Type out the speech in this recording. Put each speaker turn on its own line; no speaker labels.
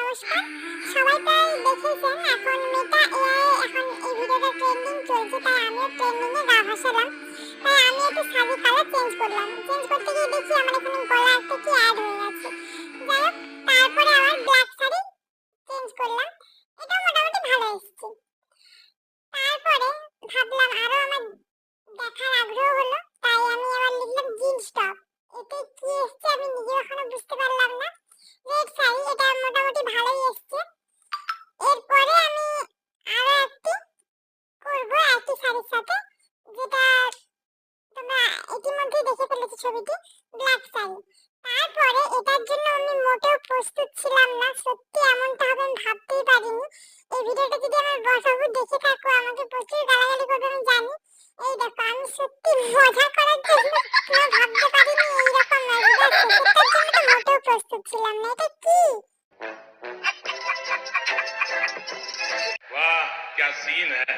নমস্কার। সবাই প্রায় দেখেছেন এখন মেটা এআই এখন এই ভিডিওটা ট্রেন্ডিং চলছে, তাই আমিও ট্রেন্ডিং এ গা ভাসালাম। তাই আমি একটু শাড়ি কালার চেঞ্জ করলাম। চেঞ্জ করতে গিয়ে দেখি আমার এখানে গলা একটা কি অ্যাড হয়ে গেছে। যাই হোক, তারপরে আবার ব্ল্যাক শাড়ি চেঞ্জ করলাম। এটা মোটামুটি ভালো এসেছে। তারপরে ভাবলাম আরো আমার দেখার আগ্রহ হলো, তাই আমি আবার লিখলাম জিন্স টপ। এতে কি এসেছে আমি নিজেও এখনো বুঝতে পারলাম না। রেড শাড়ি, এটা মোটামুটি ভালোই এসেছে। এরপরে আমি আরো একটি করব একই শাড়ির সাথে, যেটা তোমরা ইতিমধ্যেই দেখে ফেলেছো ছবিটি, ব্ল্যাক শাড়ি। তারপরে এটার জন্য আমি মোটেও প্রস্তুত ছিলাম না, সত্যি এমনটা হবে আমি ভাবতেই পারিনি। এই ভিডিওটা যদি আমার বড়বাবু দেখে থাকো আমাকে প্রচুর গালাগালি করবে আমি জানি। এই দেখো, আমি সত্যি মজা করার জন্য ভাবতে পারিনি এইরকম মজাদার সেটার জন্য তো মোটেও প্রস্তুত ছিলাম না। এটা কি?
वाह क्या सीन है।